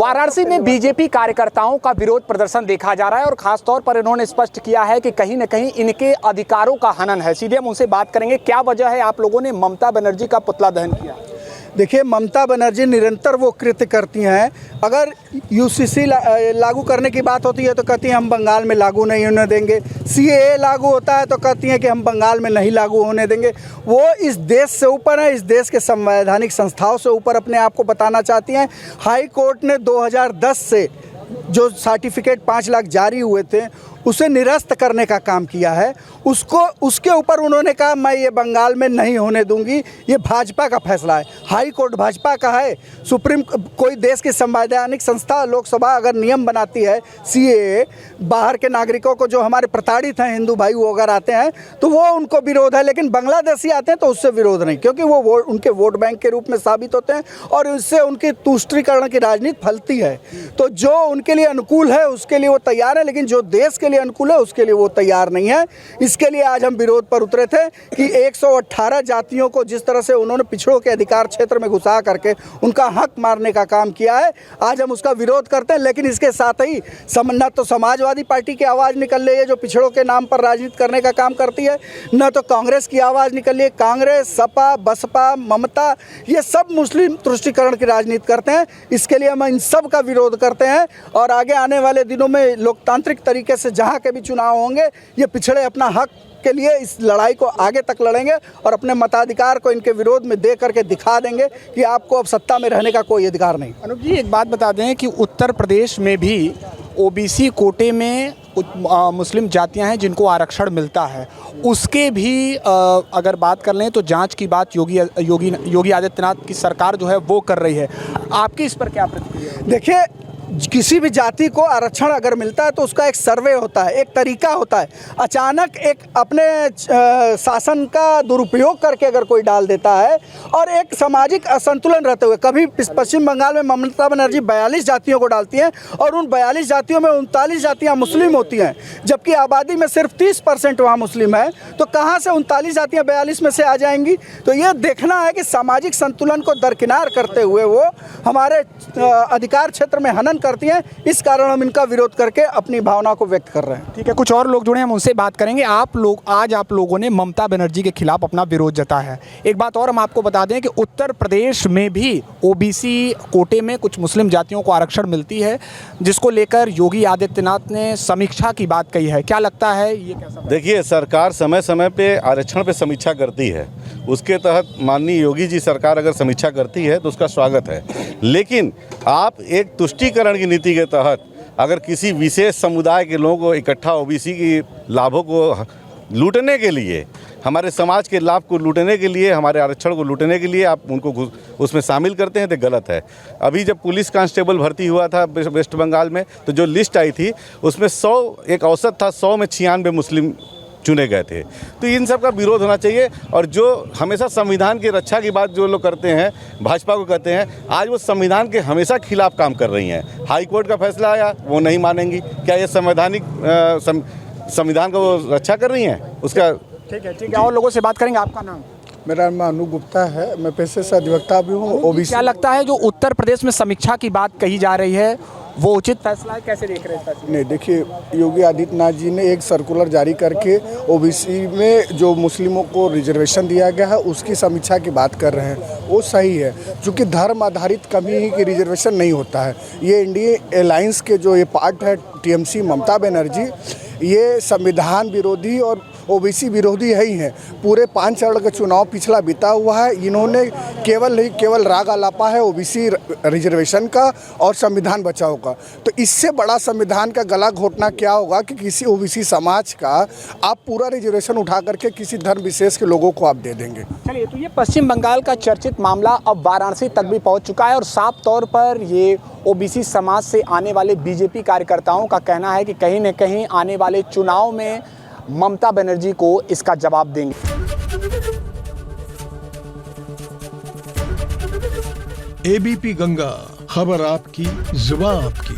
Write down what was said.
वाराणसी में बीजेपी कार्यकर्ताओं का विरोध प्रदर्शन देखा जा रहा है और खास तौर पर इन्होंने स्पष्ट किया है कि कहीं न कहीं इनके अधिकारों का हनन है। सीधे हम उनसे बात करेंगे, क्या वजह है आप लोगों ने ममता बनर्जी का पुतला दहन किया? देखिए, ममता बनर्जी निरंतर वो कृत्य करती हैं। अगर यूसीसी लागू करने की बात होती है तो कहती हैं हम बंगाल में लागू नहीं होने देंगे, सीएए लागू होता है तो कहती हैं कि हम बंगाल में नहीं लागू होने देंगे। वो इस देश से ऊपर है, इस देश के संवैधानिक संस्थाओं से ऊपर अपने आप को बताना चाहती हैं। हाई कोर्ट ने 2010 से जो सर्टिफिकेट 5 लाख जारी हुए थे उसे निरस्त करने का काम किया है। उसके ऊपर उन्होंने कहा मैं ये बंगाल में नहीं होने दूंगी, ये भाजपा का फैसला है। हाई कोर्ट भाजपा का है। सुप्रीम कोई देश की संवैधानिक संस्था लोकसभा अगर नियम बनाती है सीएए, बाहर के नागरिकों को जो हमारे प्रताड़ित हैं हिंदू भाई वो अगर आते हैं तो वो उनको विरोध है, लेकिन बांग्लादेशी आते हैं तो उससे विरोध नहीं, क्योंकि वो उनके वोट बैंक के रूप में साबित होते हैं और इससे उनकी तुष्टीकरण की राजनीति फैलती है। तो जो उनके लिए अनुकूल है उसके लिए वो तैयार है, लेकिन जो देश के लिए अनुकूल है उसके लिए वो तैयार नहीं है। इसके लिए आज हम विरोध पर उतरे थे कि 118 जातियों को जिस तरह से उन्होंने पिछड़ों के अधिकार क्षेत्र में घुसा करके उनका हक मारने का काम किया है, आज हम उसका विरोध करते हैं। लेकिन इसके साथ ही न तो समाजवादी पार्टी की आवाज़ निकल रही है जो पिछड़ों के नाम पर राजनीति करने का काम करती है, न तो कांग्रेस की आवाज़ निकल रही है। कांग्रेस, सपा, बसपा, ममता, ये सब मुस्लिम तुष्टीकरण की राजनीति करते हैं। इसके लिए हम इन सब का विरोध करते हैं और आगे आने वाले दिनों में लोकतांत्रिक तरीके से जहाँ के भी चुनाव होंगे ये पिछड़े अपना हक के लिए इस लड़ाई को आगे तक लड़ेंगे और अपने मताधिकार को इनके विरोध में दे करके दिखा देंगे कि आपको अब सत्ता में रहने का कोई अधिकार नहीं। अनुप जी, एक बात बता दें कि उत्तर प्रदेश में भी ओबीसी कोटे में कुछ मुस्लिम जातियां हैं जिनको आरक्षण मिलता है, उसके भी अगर बात कर लें तो जांच की बात योगी आदित्यनाथ की सरकार जो है वो कर रही है। आपकी इस पर क्या प्रतिक्रिया है? देखिए, किसी भी जाति को आरक्षण अगर मिलता है तो उसका एक सर्वे होता है, एक तरीका होता है। अचानक एक अपने शासन का दुरुपयोग करके अगर कोई डाल देता है और एक सामाजिक असंतुलन रहते हुए, कभी पश्चिम बंगाल में ममता बनर्जी 42 जातियों को डालती हैं और उन 42 जातियों में 39 जातियां मुस्लिम होती हैं, जबकि आबादी में सिर्फ 30% वहाँ मुस्लिम है। तो कहाँ से 39 जातियाँ 42 में से आ जाएंगी? तो ये देखना है कि सामाजिक संतुलन को दरकिनार करते हुए वो हमारे अधिकार क्षेत्र में हनन करती हैं। इस कारण हम इनका विरोध करके अपनी भावना को व्यक्त कर रहे हैं। ठीक है, कुछ और लोग जुड़े हैं, हम उनसे बात करेंगे। आज आप लोगों ने ममता बनर्जी के खिलाफ अपना विरोध जताया है। एक बात और हम आपको बता दें कि उत्तर प्रदेश में भी ओबीसी कोटे में कुछ मुस्लिम जातियों को आरक्षण मिलती है, जिसको लेकर योगी आदित्यनाथ ने समीक्षा की बात कही है। क्या लगता है ये कैसा? देखिए, सरकार समय समय पे आरक्षण पे समीक्षा करती है, उसके तहत माननीय योगी जी सरकार अगर समीक्षा करती है तो उसका स्वागत है। लेकिन आप एक तुष्टीकरण की नीति के तहत अगर किसी विशेष समुदाय के लोगों को इकट्ठा ओबीसी की लाभों को लूटने के लिए, हमारे समाज के लाभ को लूटने के लिए, हमारे आरक्षण को लूटने के लिए आप उनको उसमें शामिल करते हैं तो गलत है। अभी जब पुलिस कांस्टेबल भर्ती हुआ था वेस्ट बंगाल में तो जो लिस्ट आई थी उसमें 100 एक औसत था, 100 में 96 मुस्लिम चुने गए थे। तो इन सब का विरोध होना चाहिए। और जो हमेशा संविधान की रक्षा की बात जो लोग करते हैं, भाजपा को कहते हैं, आज वो संविधान के हमेशा खिलाफ काम कर रही हैं। हाई कोर्ट का फैसला आया वो नहीं मानेंगी। क्या ये संवैधानिक संविधान का वो रक्षा कर रही हैं उसका? ठीक है, और लोगों से बात करेंगे। आपका नाम? मेरा नाम अनु गुप्ता है, मैं पेशे से अधिवक्ता भी हूँ। ओबीसी क्या लगता है जो उत्तर प्रदेश में समीक्षा की बात कही जा रही है वो उचित फैसला है? कैसे देख रहे हैं? नहीं, देखिए, योगी आदित्यनाथ जी ने एक सर्कुलर जारी करके ओबीसी में जो मुस्लिमों को रिजर्वेशन दिया गया है उसकी समीक्षा की बात कर रहे हैं, वो सही है। चूँकि धर्म आधारित कभी ही की रिजर्वेशन नहीं होता है। ये इंडियन अलायंस के जो ये पार्ट है टीएमसी ममता बनर्जी, ये संविधान विरोधी और ओबीसी विरोधी है ही हैं। पूरे 5 चरण का चुनाव पिछला बीता हुआ है, इन्होंने केवल राग आलापा है ओबीसी रिजर्वेशन का और संविधान बचाओ का। तो इससे बड़ा संविधान का गला घोटना क्या होगा कि किसी ओबीसी समाज का आप पूरा रिजर्वेशन उठा करके किसी धर्म विशेष के लोगों को आप दे देंगे। चलिए, तो ये पश्चिम बंगाल का चर्चित मामला अब वाराणसी तक भी पहुंच चुका है और साफ तौर पर ये ओबीसी समाज से आने वाले बीजेपी कार्यकर्ताओं का कहना है कि कहीं न कहीं आने वाले चुनाव में ममता बनर्जी को इसका जवाब देंगे। एबीपी गंगा, खबर आपकी, जुबान आपकी।